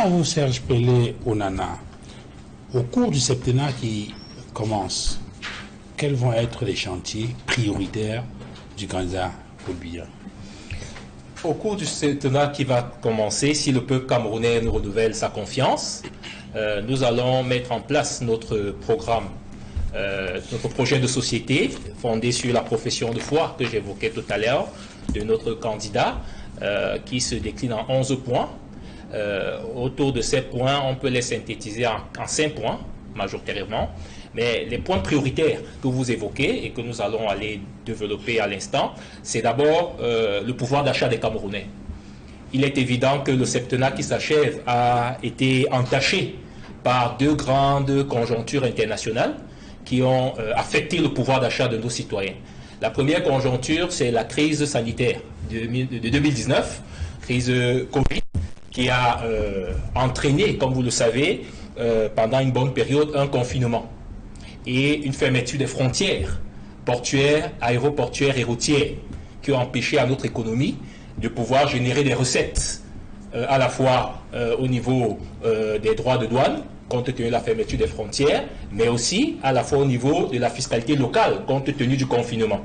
à vous, Serge Pélé-Onana. Au cours du septennat qui commence, quels vont être les chantiers prioritaires du candidat Paul Biya? Au cours du septennat qui va commencer, si le peuple camerounais nous renouvelle sa confiance, nous allons mettre en place notre programme, notre projet de société fondé sur la profession de foi que j'évoquais tout à l'heure de notre candidat, qui se décline en 11 points. Autour de ces points, on peut les synthétiser en 5 points, majoritairement. Mais les points prioritaires que vous évoquez et que nous allons aller développer à l'instant, c'est d'abord le pouvoir d'achat des Camerounais. Il est évident que le septennat qui s'achève a été entaché par deux grandes conjonctures internationales qui ont affecté le pouvoir d'achat de nos citoyens. La première conjoncture, c'est la crise sanitaire de 2019, crise Covid, qui a entraîné, comme vous le savez, pendant une bonne période, un confinement et une fermeture des frontières portuaires, aéroportuaires et routières qui ont empêché à notre économie de pouvoir générer des recettes à la fois au niveau des droits de douane, compte tenu de la fermeture des frontières, mais aussi à la fois au niveau de la fiscalité locale, compte tenu du confinement.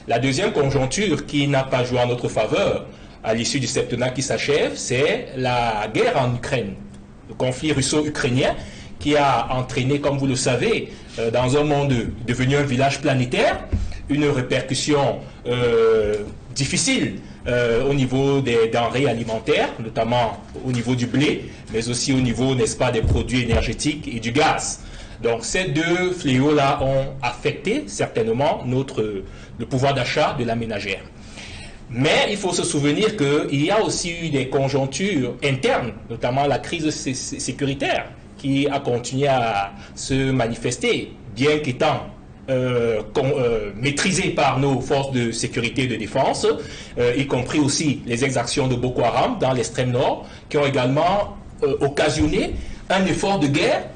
La deuxième conjoncture qui n'a pas joué en notre faveur à l'issue du septennat qui s'achève, c'est la guerre en Ukraine, le conflit russo-ukrainien qui a entraîné, comme vous le savez, dans un monde devenu un village planétaire, une répercussion difficile au niveau des denrées alimentaires, notamment au niveau du blé, mais aussi au niveau, n'est-ce pas, des produits énergétiques et du gaz. Donc ces deux fléaux-là ont affecté certainement le pouvoir d'achat de la ménagère. Mais il faut se souvenir qu'il y a aussi eu des conjonctures internes, notamment la crise sécuritaire, qui a continué à se manifester, bien qu'étant maîtrisée par nos forces de sécurité et de défense, y compris aussi les exactions de Boko Haram dans l'extrême nord, qui ont également occasionné un effort de guerre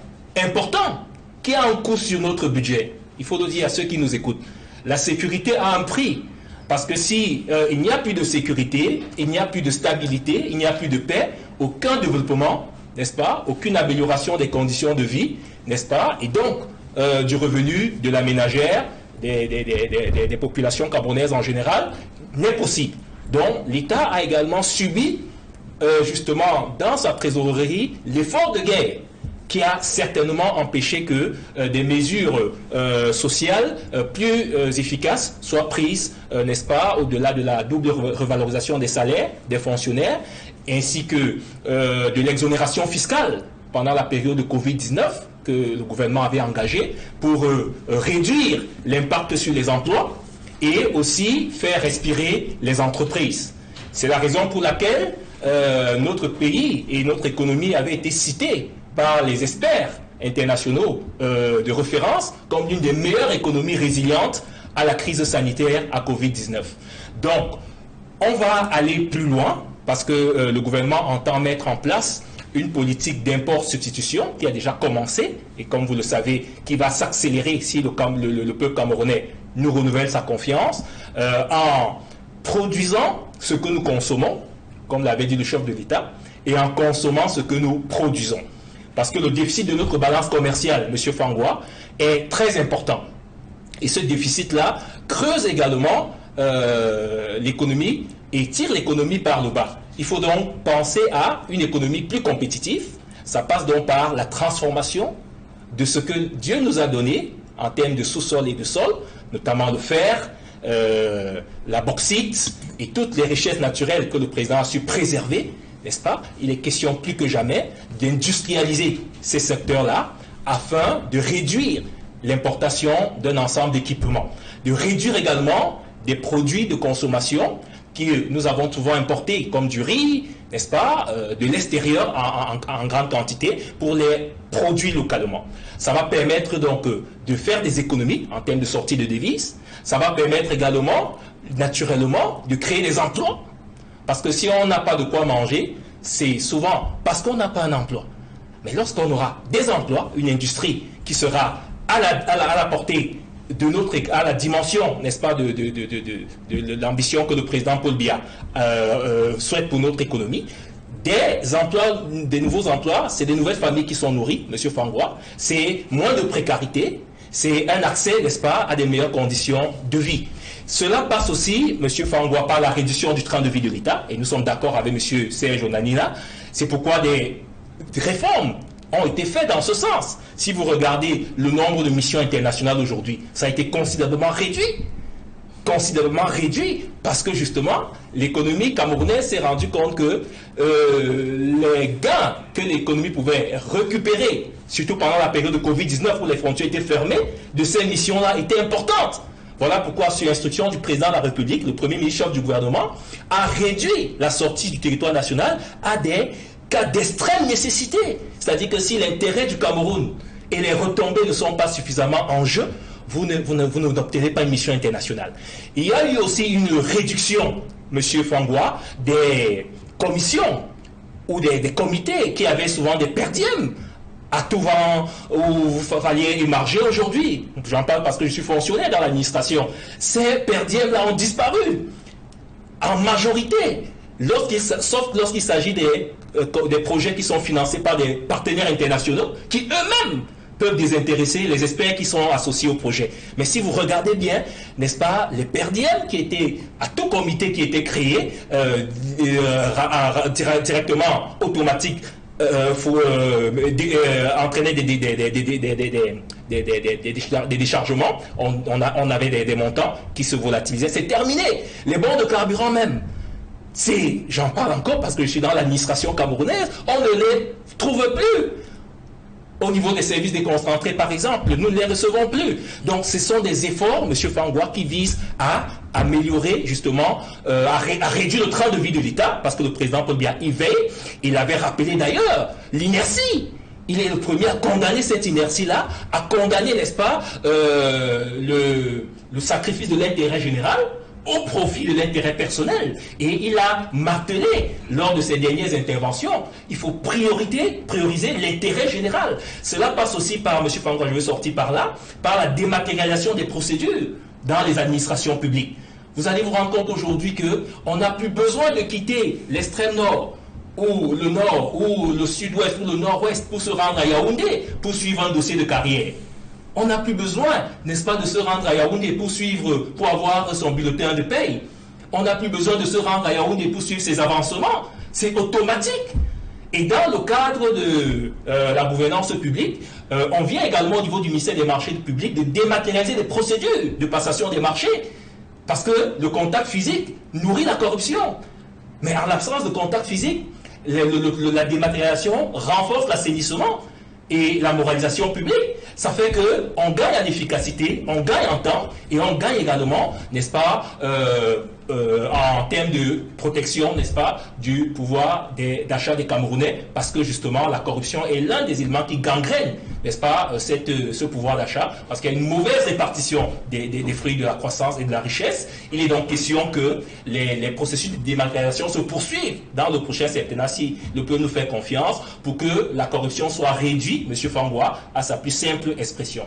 important, qui a un coût sur notre budget. Il faut le dire à ceux qui nous écoutent. La sécurité a un prix. Parce que si il n'y a plus de sécurité, il n'y a plus de stabilité, il n'y a plus de paix, aucun développement, n'est-ce pas, aucune amélioration des conditions de vie, n'est-ce pas, et donc du revenu de la ménagère, des populations camerounaises en général, n'est possible. Donc l'État a également subi, justement, dans sa trésorerie, l'effort de guerre, qui a certainement empêché que des mesures sociales plus efficaces soient prises, n'est-ce pas, au-delà de la double revalorisation des salaires des fonctionnaires, ainsi que de l'exonération fiscale pendant la période de Covid-19 que le gouvernement avait engagée pour réduire l'impact sur les emplois et aussi faire respirer les entreprises. C'est la raison pour laquelle notre pays et notre économie avaient été cités par les experts internationaux de référence comme l'une des meilleures économies résilientes à la crise sanitaire à Covid-19. Donc, on va aller plus loin parce que le gouvernement entend mettre en place une politique d'import-substitution qui a déjà commencé et comme vous le savez, qui va s'accélérer si le peuple camerounais nous renouvelle sa confiance en produisant ce que nous consommons, comme l'avait dit le chef de l'État, et en consommant ce que nous produisons. Parce que le déficit de notre balance commerciale, M. Fangwa, est très important. Et ce déficit-là creuse également l'économie et tire l'économie par le bas. Il faut donc penser à une économie plus compétitive. Ça passe donc par la transformation de ce que Dieu nous a donné en termes de sous-sol et de sol, notamment le fer, la bauxite et toutes les richesses naturelles que le président a su préserver, n'est-ce pas? Il est question plus que jamais d'industrialiser ces secteurs-là afin de réduire l'importation d'un ensemble d'équipements, de réduire également des produits de consommation que nous avons souvent importés, comme du riz, n'est-ce pas, de l'extérieur en grande quantité pour les produire localement. Ça va permettre donc de faire des économies en termes de sortie de devises. Ça va permettre également, naturellement, de créer des emplois. Parce que si on n'a pas de quoi manger, c'est souvent parce qu'on n'a pas un emploi. Mais lorsqu'on aura des emplois, une industrie qui sera à la portée de à la dimension, n'est-ce pas, de l'ambition que le président Paul Biya souhaite pour notre économie, des emplois, des nouveaux emplois, c'est des nouvelles familles qui sont nourries, M. Fangwa, c'est moins de précarité, c'est un accès, n'est-ce pas, à des meilleures conditions de vie. Cela passe aussi, M. Fangwa, par la réduction du train de vie de l'État, et nous sommes d'accord avec M. Serge Onanina, c'est pourquoi des réformes ont été faites dans ce sens. Si vous regardez le nombre de missions internationales aujourd'hui, ça a été considérablement réduit. Considérablement réduit, parce que justement, l'économie camerounaise s'est rendue compte que les gains que l'économie pouvait récupérer, surtout pendant la période de Covid-19 où les frontières étaient fermées, de ces missions-là étaient importantes. Voilà pourquoi, sur instruction du président de la République, le premier ministre du gouvernement a réduit la sortie du territoire national à des cas d'extrême nécessité. C'est-à-dire que si l'intérêt du Cameroun et les retombées ne sont pas suffisamment en jeu, vous n'obtenez pas une mission internationale. Il y a eu aussi une réduction, M. Fangwa, des commissions ou des comités qui avaient souvent des per diem à tout vent où vous fallait émarger aujourd'hui. J'en parle parce que je suis fonctionnaire dans l'administration. Ces per diem-là ont disparu en majorité, sauf lorsqu'il s'agit des projets qui sont financés par des partenaires internationaux qui eux-mêmes peuvent désintéresser les experts qui sont associés au projet. Mais si vous regardez bien, n'est-ce pas, les per diem qui étaient, à tout comité qui était créé, directement automatique, entraîner des déchargements, on avait des montants qui se volatilisaient. C'est terminé. Les bons de carburant même, j'en parle encore parce que je suis dans l'administration camerounaise, on ne les trouve plus. Au niveau des services déconcentrés, par exemple, nous ne les recevons plus. Donc, ce sont des efforts, M. Fangwa, qui visent à améliorer, justement, à réduire le train de vie de l'État, parce que le président Paul Biya y veille. Il avait rappelé d'ailleurs l'inertie. Il est le premier à condamner cette inertie-là, à condamner, n'est-ce pas, le sacrifice de l'intérêt général au profit de l'intérêt personnel. Et il a martelé, lors de ses dernières interventions, il faut prioriser l'intérêt général. Cela passe aussi par, M. Fangwa, je veux sortir par là, par la dématérialisation des procédures dans les administrations publiques. Vous allez vous rendre compte aujourd'hui qu'on n'a plus besoin de quitter l'extrême nord, ou le nord, ou le sud-ouest, ou le nord-ouest pour se rendre à Yaoundé, pour suivre un dossier de carrière. On n'a plus besoin, n'est-ce pas, de se rendre à Yaoundé pour avoir son bulletin de paye. On n'a plus besoin de se rendre à Yaoundé pour suivre ses avancements. C'est automatique. Et dans le cadre de la gouvernance publique, on vient également au niveau du ministère des marchés publics de dématérialiser les procédures de passation des marchés. Parce que le contact physique nourrit la corruption. Mais en l'absence de contact physique, la dématérialisation renforce l'assainissement et la moralisation publique. Ça fait qu'on gagne en efficacité, on gagne en temps et on gagne également, n'est-ce pas, en termes de protection, n'est-ce pas, du pouvoir d'achat des Camerounais, parce que justement la corruption est l'un des éléments qui gangrènent, n'est-ce pas, ce pouvoir d'achat, parce qu'il y a une mauvaise répartition des fruits de la croissance et de la richesse. Il est donc question que les processus de dématérialisation se poursuivent dans le prochain septennat, si le peuple nous fait confiance, pour que la corruption soit réduite, M. Fangwa, à sa plus simple expression.